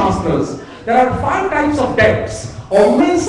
Shastras, there are 5 types of depths always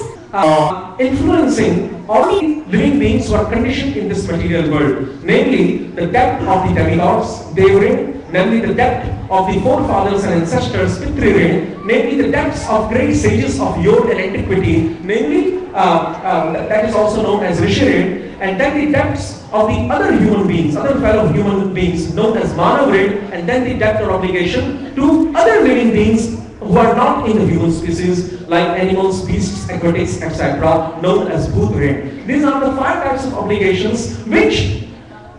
influencing all the living beings who are conditioned in this material world. Namely, the depth of the demigods, Devarin, namely the depth of the forefathers and ancestors, Pitririn, namely the depths of great sages of yore and antiquity, namely that is also known as Rishirin, and then the depths of the other human beings, other fellow human beings known as Manavrin, and then the depth or obligation to other living beings who are not in the human species, like animals, beasts, aquatics, etc., known as Bhutrin. These are the 5 types of obligations which,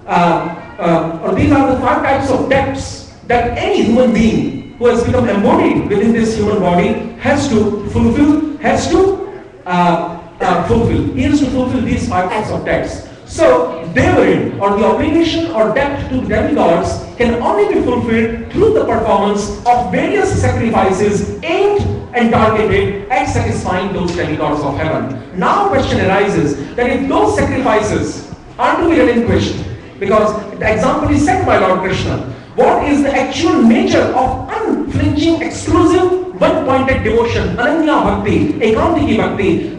or these are the 5 types of depths that any human being who has become embodied within this human body has to fulfill, He has to fulfill these 5 types of depths. So, Devarin, or the obligation or debt to the demigods, can only be fulfilled through the performance of various sacrifices aimed and targeted at satisfying those demigods of heaven. Now, question arises that if those sacrifices are to be relinquished, because the example is set by Lord Krishna, what is the actual nature of unflinching, exclusive, one-pointed devotion, Ananya Bhakti, Ekantiki Bhakti?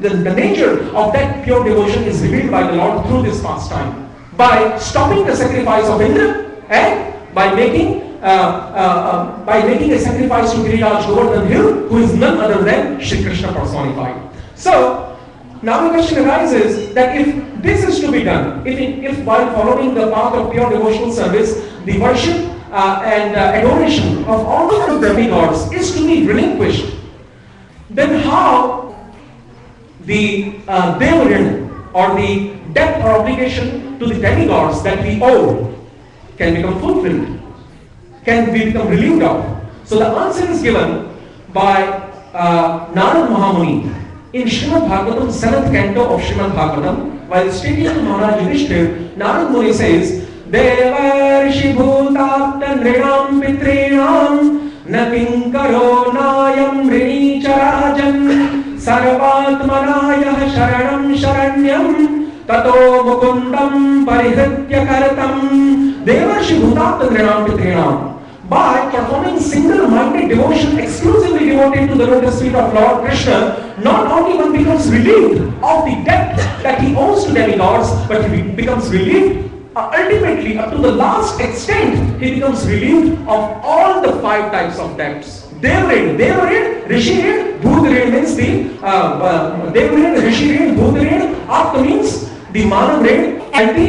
The nature of that pure devotion is revealed by the Lord through this pastime. By stopping the sacrifice of Indra and by making a sacrifice to Giriraj Govardhan Hill, who is none other than Shri Krishna personified. So, now the question arises that if this is to be done, if while following the path of pure devotional service, the worship and adoration of all the demigods is to be relinquished, then how the Devarin, or the debt or obligation to the demigods that we owe, can become fulfilled, can we become relieved of? So the answer is given by Narad Mahamuni in Srimad Bhagavatam, 7th canto of Srimad Bhagavatam. While stating to Maharaj Yudhishthir, Narad Muni says, Devarshi bhutapta nrinam pitrinam nakinkaro nayam rini charajan sarvatmanaya sharanam sharanyam tato mukundam parihritya karatam. Devarshi bhutapta nrinam pitrinam. By performing single-minded devotion exclusively devoted to the lotus feet of Lord Krishna, not only one becomes relieved of the debt that he owes to demigods, but he becomes relieved ultimately up to the last extent, he becomes relieved of all the 5 types of debts. Devarin, Rishirin, Bhutrin means the Devarin, Rishirin, Bhutrin, Apta means the Manavrin and the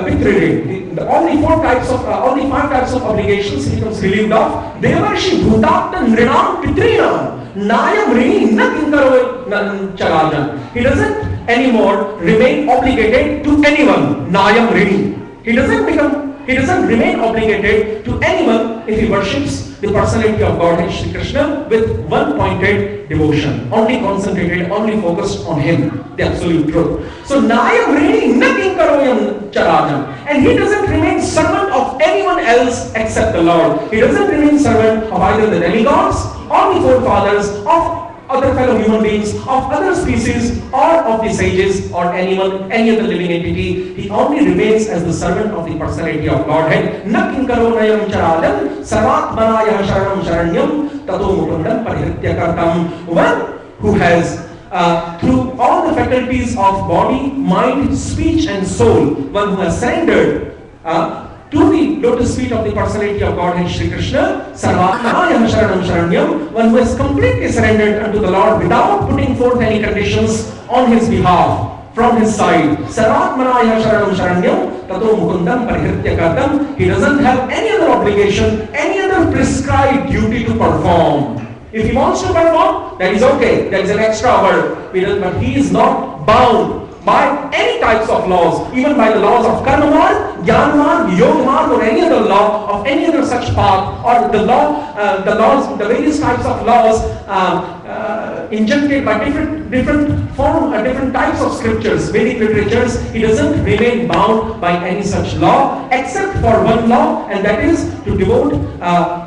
Pitririn. All the 5 types of obligations he becomes relieved of. Devarshi bhutapta nrinam pitrinam nayam rini na kinkaro charajan. He doesn't anymore remain obligated to anyone. Nayam rini. He doesn't remain obligated to anyone if he worships the personality of Godhead Shri Krishna with one-pointed devotion, only concentrated, only focused on Him, the absolute truth. So Nayam Rini Naking Karoyam Charajan, and he doesn't remain servant of anyone else except the Lord. He doesn't remain servant of either the demigods or the forefathers of other fellow human beings, of other species, or of the sages, or anyone, any other living entity. He only remains as the servant of the personality of Godhead. Nakinkaro nayam charadam sarvatmanaya sharanam sharanyam tato mukundam parihritya kartam. One who has through all the faculties of body, mind, speech and soul, one who has surrendered to the lotus feet of the personality of Godhead Shri Krishna, Sarvatmanaya Sharanam Sharanyam, one who has completely surrendered unto the Lord without putting forth any conditions on his behalf, from his side. Sarvatmanaya Sharanam Sharanyam, Tato Mukundam Parihritya Kartam. He doesn't have any other obligation, any other prescribed duty to perform. If he wants to perform, that is okay, that is an extra word, but he is not bound by any types of laws, even by the laws of karma marg, jnana marg, yoga marg, or any other law of any other such path, or the various types of laws injected by different types of scriptures, Vedic literatures. He doesn't remain bound by any such law, except for one law, and that is to devote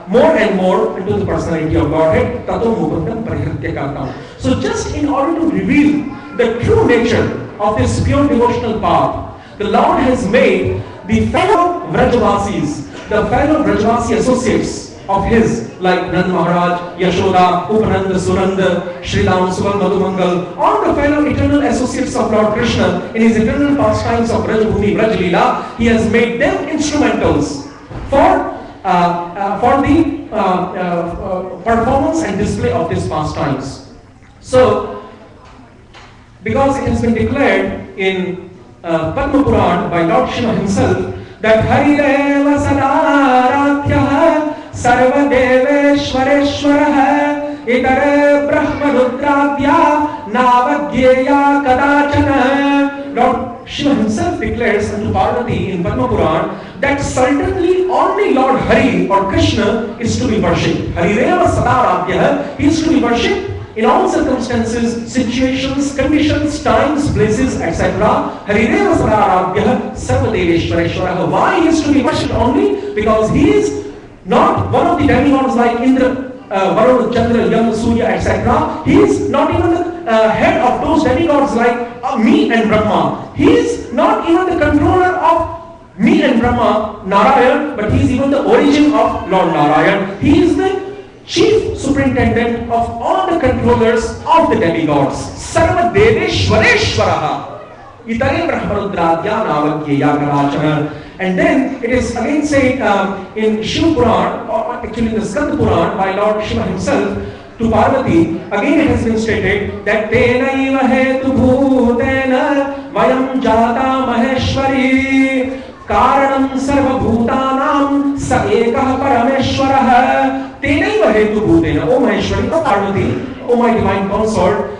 more and more into the personality of Godhead. Tato mukundam parihritya kartam. So just in order to reveal the true nature of this pure devotional path, the Lord has made the fellow Vrajavasis, the fellow Vrajavasi associates of his, like Nand Maharaj, Yashoda, Upananda, Sunanda, Sridam, Subal, Madhumangal, all the fellow eternal associates of Lord Krishna in his eternal pastimes of Brajbhumi, Brajlila, he has made them instrumentals for the performance and display of these pastimes. So, because it has been declared in Padma Puran by Lord Shiva himself that Harireva Sadaratyah Sarva Deveshwareshwarah Itare Brahma Rudradya Navadyeya Kadachana. Lord Shiva himself declares unto Parvati in Padma Puran that certainly only Lord Hari or Krishna is to be worshipped. Harireva Sadaratyah, he is to be worshipped in all circumstances, situations, conditions, times, places, etc. Harireva Sadaratyah Sarvadeveshwareshwarah. Why he is to be worshipped only? Because he is not one of the demigods like Indra, Varuna, Chandra, Yam, Surya, etc. He is not even the head of those demigods like me and Brahma. He is not even the controller of me and Brahma, Narayan, but he is even the origin of Lord Narayan. He is the chief superintendent of all the controllers of the demigods. Sarva Deveshwareshwaraha Itare Brahmarudradya Navadyeya Kadachana. And then it is again said in Shiva Puran, or actually in the Skanda Puran by Lord Shiva himself to Parvati, again it has been stated that Tenaiva Hetu Bhutena Vayam Jata Maheshwari Karanam Sarva Bhutanam Sa Ekah Parameshwarah Tenaiva Hetu Bhutena. O Maheshwari, O Parvati, O my divine consort,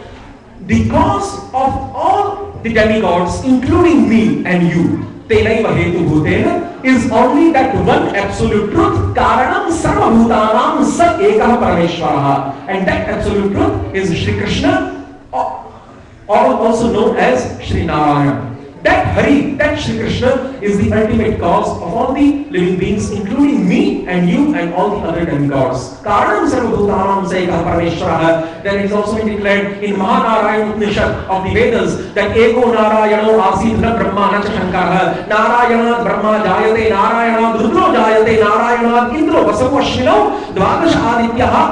the cause of all the demigods, including me and you, Tenaiva Hetu Bhutena, is only that one absolute truth, Karanam Sarva Bhutanam Sa Ekah Parameshwarah. And that absolute truth is Shri Krishna, or also known as Shri Narayana. That Hari, that Shri Krishna is the ultimate cause of all the living beings, including me and you and all the other demigods. Karanam Sarva Bhutanam Sa Ekah Parameshwarah. Then it is also been declared in Mahanarayan Upanishad of the Vedas that Eko Narayano Asit Na Brahma Na Shankara. Narayana Brahma Jayate, Narayana Rudro Jayate, Narayana Indro Vasavu Ashwino Dvadash Adityaha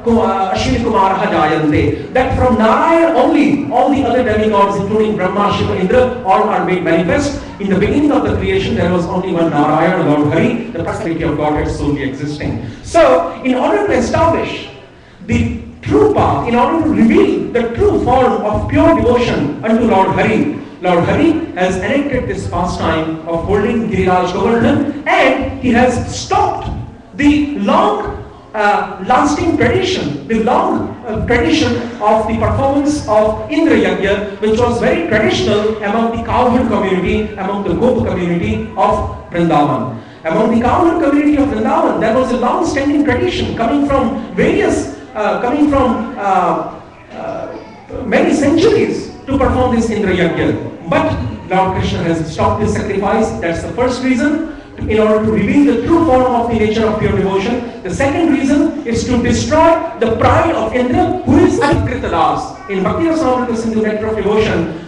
Ashwini Kumaraha Jayante. That from Narayana only all the other demigods, including Brahma, Shiva, Indra, all are made manifest. In the beginning of the creation, there was only one Narayana, Lord Hari, the personality of Godhead solely existing. So, in order to establish the true path, in order to reveal the true form of pure devotion unto Lord Hari, Lord Hari has enacted this pastime of holding Giriraj Govardhan, and he has stopped the long lasting tradition, the long tradition of the performance of Indra Yajna, which was very traditional among the cowherd community, among the Gop community of Vrindavan. Among the cowherd community of Vrindavan, there was a long-standing tradition coming from various, many centuries to perform this Indra Yajna. But Lord Krishna has stopped this sacrifice. That's the first reason, in order to reveal the true form of the nature of pure devotion. The second reason is to destroy the pride of Indra, who is Adhikrita Das. In Bhakti Rasamrita Sindhu Nectar of Devotion,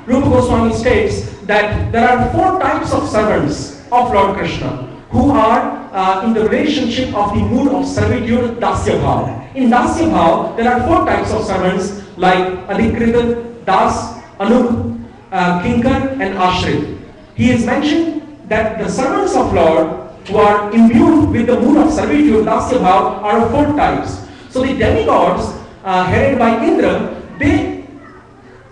Rupa Goswami states that there are 4 types of servants of Lord Krishna who are in the relationship of the mood of servitude, Dasya Bhav. In Dasya Bhav, there are 4 types of servants like Adhikrita Das, Anug, Kinkar and Ashrit. He is mentioned that the servants of Lord who are imbued with the mood of servitude, Dasya Bhav, are 4 types. So the demigods headed by Indra, they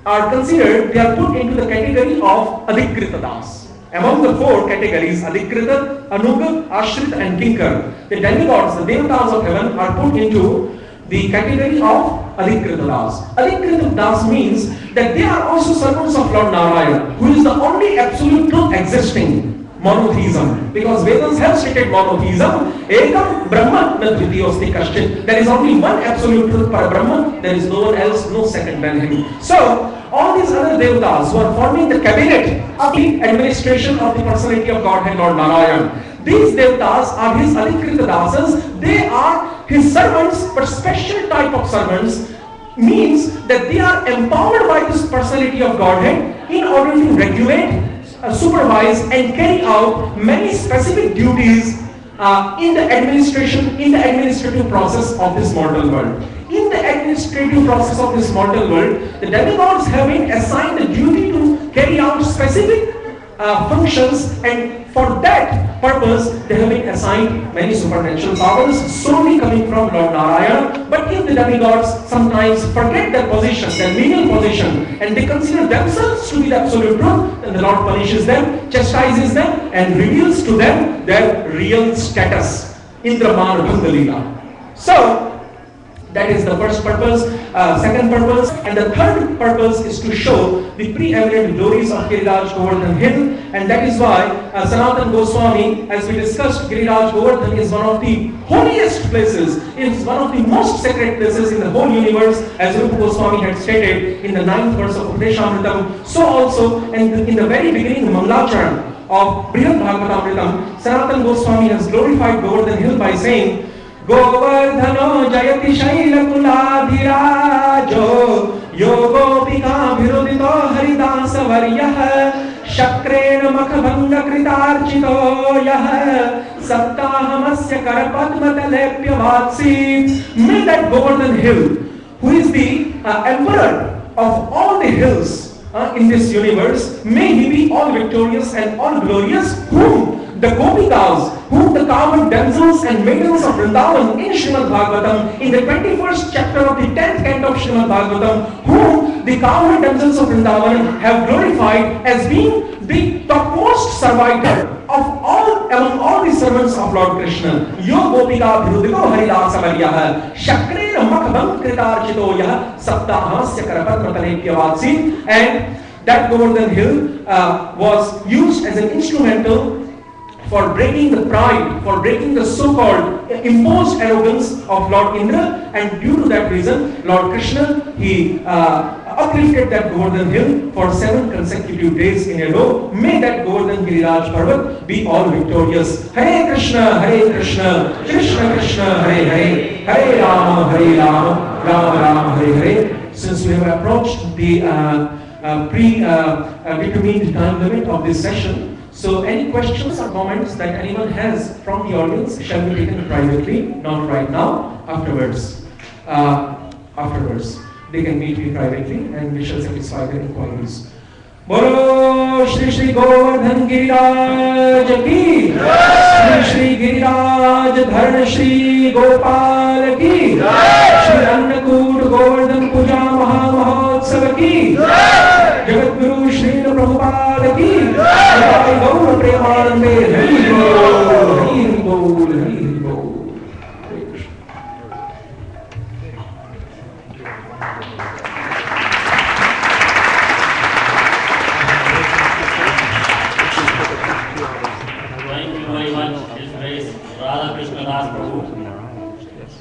are considered, they are put into the category of Adhikrita Das. Among the 4 categories, Adhikrita, Anuga, Ashrit and Kinkar, the demigods, the devatas of heaven, are put into the category of Adhikrita Das. Adhikrita Das means that they are also servants of Lord Narayana, who is the only absolute truth existing. Monotheism, because Vedas have stated monotheism. Ekam Brahma na dvitiyosti kaschit. There is only one absolute truth, para Brahma. There is no one else, no second than him. So all these other devatas who are forming the cabinet of the administration of the personality of Godhead, Lord Narayan, these devatas are his Adhikrita Dasas. They are his servants, but special type of servants, means that they are empowered by this personality of Godhead in order to regulate, supervise and carry out many specific duties in the administrative process of this mortal world. In the administrative process of this mortal world, the demigods have been assigned the duty to carry out specific functions, and for that purpose they have been assigned many supernatural powers solely coming from Lord Narayana. But if the demigods sometimes forget their position, their menial position, and they consider themselves to be the absolute truth, then the Lord punishes them, chastises them, and reveals to them their real status. Indraman Bhangalila. So that is the first purpose. Second purpose, and the third purpose is to show the preeminent glories of Giriraj Govardhan Hill, and that is why Sanatana Goswami, as we discussed, Giriraj Govardhan is one of the holiest places, is one of the most sacred places in the whole universe, as Rupa Goswami had stated in the 9th verse of Upadeshamritam. So also in the very beginning Mangalacharan of Brihad Bhagavatamritam, Sanatana Goswami has glorified Govardhan Hill by saying, Govardhano Jayati Shaila Kuladhirajo Yogopika Virudito Haridasa Varyah Shakrena Makabhanga Kritarchito Yah Saptahamasya Karapadmatalepya Vatsi. May that Govardhan Hill, who is the emperor of all the hills in this universe, may he be all victorious and all glorious, whom the Gopikas, whom the cowherd damsels and maidens of Vrindavan in Srimad Bhagavatam, in the 21st chapter of the 10th canto of Srimad Bhagavatam, whom the cowherd damsels of Vrindavan have glorified as being the topmost survivor of all among all the servants of Lord Krishna. Yo Gopika Bhrudiko Haridasa Varyah Shakrena Makabhang Kritarchito Yah Saptahamasya Karapadmatalepya Vatsi. And that Govardhan Hill was used as an instrumental for breaking the pride, for breaking the so-called imposed arrogance of Lord Indra, and due to that reason, Lord Krishna, he uplifted that Govardhan Hill for 7 consecutive days in a row. May that Govardhan Giriraj Parvat be all victorious. Hare Krishna, Krishna Krishna, Hare Hare, Hare Rama, Rama Rama, Hare Hare. Since we have approached the predetermined time limit of this session, so any questions or comments that anyone has from the audience shall be taken privately, not right now, afterwards. Afterwards, they can meet me privately and we shall satisfy their inquiries. Bolo Shri Shri Govardhan Giriraj ki, Shri Shri Giriraj Dharna Shri Gopal ki, Shri Annakoot Govardhan Puja Maha Mahotsav ki, Jagat Guru Shri Prabhupada ki, Jai Gaur Premanande, Hari Bol, Hari Bol, Hari Bol.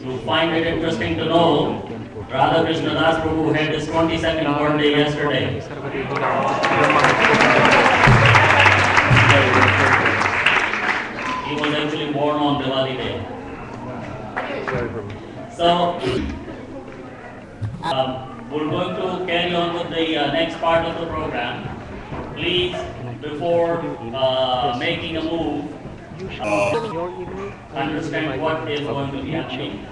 You find it interesting to know Radha Krishna Das Prabhu had his 22nd birthday yesterday. He was actually born on Diwali day. So, we're going to carry on with the next part of the program. Please, before making a move, understand what is going to be happening.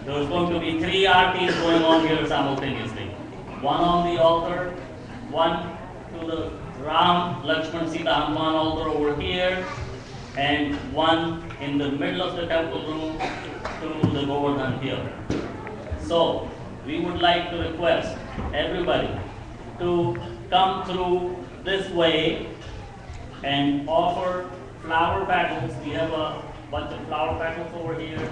There's going to be 3 aartis going on here simultaneously. One on the altar, one to the Ram, Lakshman, Sita, Hanuman altar over here, and one in the middle of the temple room to the Govardhan here. So, we would like to request everybody to come through this way and offer flower petals. We have a bunch of flower petals over here.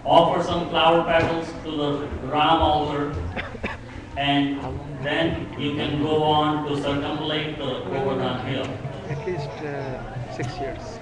Offer some flower petals to the Ram altar, and then you can go on to circumambulate the Govardhan hill. At least 6 years.